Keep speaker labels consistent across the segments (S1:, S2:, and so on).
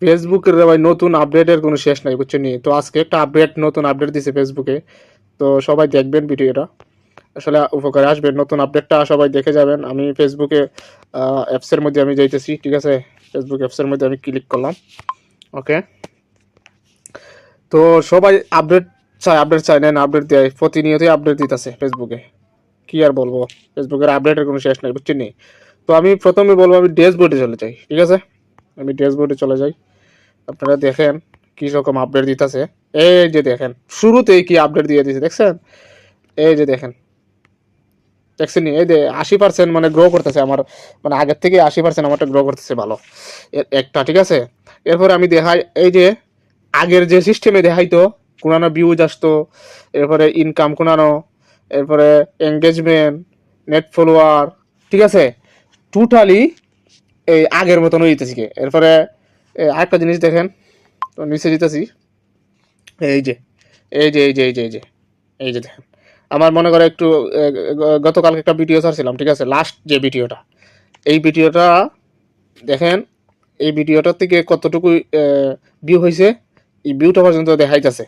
S1: ফেসবুকের ভাই নতুন আপডেটের কোনো শেষ নাই, বুঝছেন নি? তো আজকে একটা নতুন আপডেট দিছে ফেসবুকে। তো সবাই দেখবেন ভিডিওটা, আসলে উপকারে আসবেন। নতুন আপডেটটা সবাই দেখে যাবেন। আমি ফেসবুকে অ্যাপসের মধ্যে আমি যাইতেছি, ঠিক আছে? ফেসবুক অ্যাপসের মধ্যে আমি ক্লিক করলাম। ওকে, তো সবাই আপডেট চায় নেন, আপডেট দেয়, প্রতিনিয়তই আপডেট দিতেছে ফেসবুকে। কি আর বলবো, ফেসবুকের আপডেটের কোনো শেষ নাই, বুঝছেন নি? তো আমি প্রথমে বলবো আমি ড্যাশবোর্ডে চলে যাই, ঠিক আছে? আমি ড্যাশবোর্ডে চলে যাই। আপনারা দেখেন কি রকম আপডেট দিতেছে। এই যে দেখেন শুরুতেই কি আপডেট দিয়ে দিয়েছে, দেখছেন? এই যে দেখছেন নি? এই যে 80% মানে গ্রো করতেছে আমার, মানে আগের থেকে 80% আমারটা গ্রো করতেছে ভালো একটা, ঠিক আছে? এরপরে আমি দেখাই, এই যে আগের যে সিস্টেমে দেখাইতো, কোনানো ভিউজ আসতো, এরপরে ইনকাম কোনানো, এরপরে এঙ্গেজমেন্ট, নেট ফলোয়ার, ঠিক আছে? টোটালি এই আগের মতন হইতেছি। এরপরে আরেকটা জিনিস দেখেন, তো নিচে যেতেছি। এই যে এই যে এই যে এই যে এই যে এই যে দেখেন, আমার মনে করে একটু গতকালকে একটা ভিডিও ছাড়ছিলাম, ঠিক আছে? লাস্ট যে ভিডিওটা, এই ভিডিওটা দেখেন। এই ভিডিওটার থেকে কতটুকু ভিউ হয়েছে, এই ভিউটা পর্যন্ত দেখাইতেছে।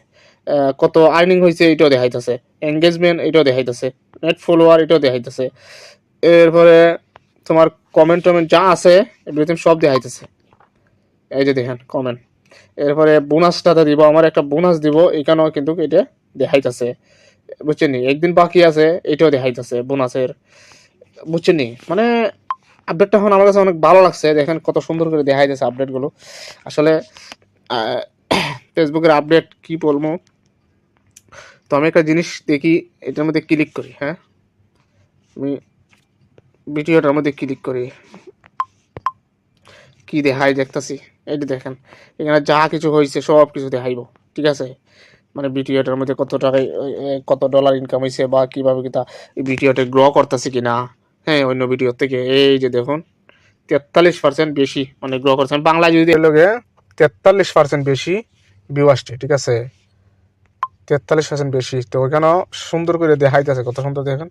S1: কত আর্নিং হয়েছে এটাও দেখাইতেছে, এঙ্গেজমেন্ট এটাও দেখাইতেছে, নেট ফলোয়ার এটাও দেখাইতেছে। এরপরে তোমার কমেন্ট টমেন্ট যা আছে এভরিথিং সব দেখাইতেছে। এই যে দেখেন কমেন্ট। এরপরে বোনাসটা দিব, আমার একটা বোনাস দিব, এখানেও কিন্তু এটা দেখাইতেছে, বুঝছেন নি? একদিন বাকি আছে, এটাও দেখাইতেছে বোনাসের, বুঝছেন নি? মানে আপডেটটা এখন আমার কাছে অনেক ভালো লাগছে। দেখেন কত সুন্দর করে দেখাইতেছে আপডেটগুলো। আসলে ফেসবুকের আপডেট কি বলবো। তো আমি একটা জিনিস দেখি, এটার মধ্যে ক্লিক করি। হ্যাঁ, আমি ভিডিওটার মধ্যে ক্লিক করি, কি দেখাই দেখতেছি। এইটা দেখেন, এখানে যা কিছু হয়েছে সব কিছু দেখাইব, ঠিক আছে? মানে ভিডিওটার মধ্যে কত টাকায় কত ডলার ইনকাম হয়েছে, বা কিভাবে কি তা এই ভিডিওটা গ্রো করতেছে কিনা, হ্যাঁ, অন্য ভিডিও থেকে। এই যে দেখুন 43% বেশি মানে গ্রো করছেন। বাংলায় যদি লোকে 43% বেশি ভিউ আসছে, ঠিক আছে? 43% বেশি। তো ওইখানেও সুন্দর করে দেখাইতেছে, কত সুন্দর দেখেন।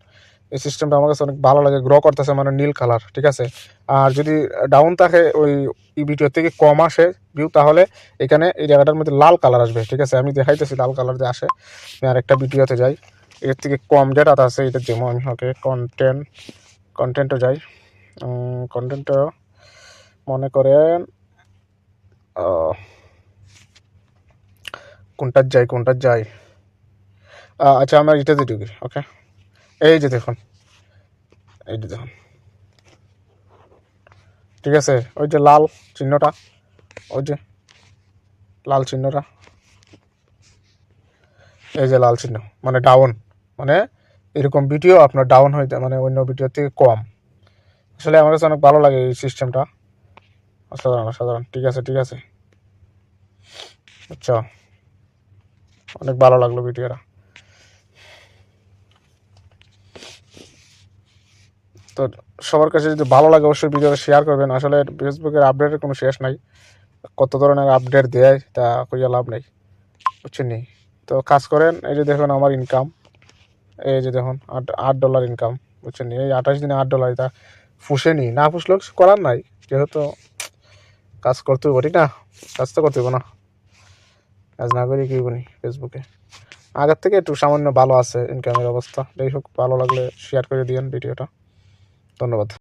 S1: এই সিস্টেমটা আমার কাছে অনেক ভালো লাগে। গ্রো করতেছে মানে নীল কালার, ঠিক আছে? আর যদি ডাউন থাকে, ওই ভিডিও থেকে কম আসে ভিউ, তাহলে এখানে এই জায়গাটার মধ্যে লাল কালার আসবে, ঠিক আছে? আমি দেখাইতেছি লাল কালার যে আসে। আমি আরেকটা ভিডিওতে যাই, এর থেকে কম যেটা আছে এটা যেমন আমি ওকে কন্টেন্টও যাই। কন্টেন্টও মনে করেন কোনটার যাই। আচ্ছা, আমরা এটাতে ঢুকি। ওকে, এই যে দেখুন, এই যে দেখুন, ঠিক আছে? ওই যে লাল চিহ্নটা, ওই যে লাল চিহ্নটা, এই যে লাল চিহ্ন মানে ডাউন, মানে এরকম ভিডিও আপনার ডাউন হইতে মানে অন্য ভিডিও থেকে কম। আসলে আমার কাছে অনেক ভালো লাগে এই সিস্টেমটা, অসাধারণ অসাধারণ। ঠিক আছে, ঠিক আছে, আচ্ছা, অনেক ভালো লাগলো ভিডিওটা। তো সবার কাছে যদি ভালো লাগে অবশ্যই ভিডিওটা শেয়ার করবেন। আসলে ফেসবুকের আপডেটের কোনো শেষ নাই, কত ধরনের আপডেট দেয় তা কইয়া লাভ নাই, বুঝছেন নি? তো কাজ করেন। এই যে দেখুন আমার ইনকাম, এই যে দেখুন $8 ইনকাম, বুঝছেন নি? এই 28 দিনে $8, এটা ফুসেনি, না ফুসলেও কিছু করার নাই, যেহেতু কাজ করতে হইব, ঠিক না? কাজ তো করতে হইব না, কাজ না করি কি বলি। ফেসবুকে আগের থেকে একটু সামান্য ভালো আছে ইনকামের অবস্থা। যাই হোক, ভালো লাগলে শেয়ার করে দিয়েন ভিডিওটা। ধন্যবাদ।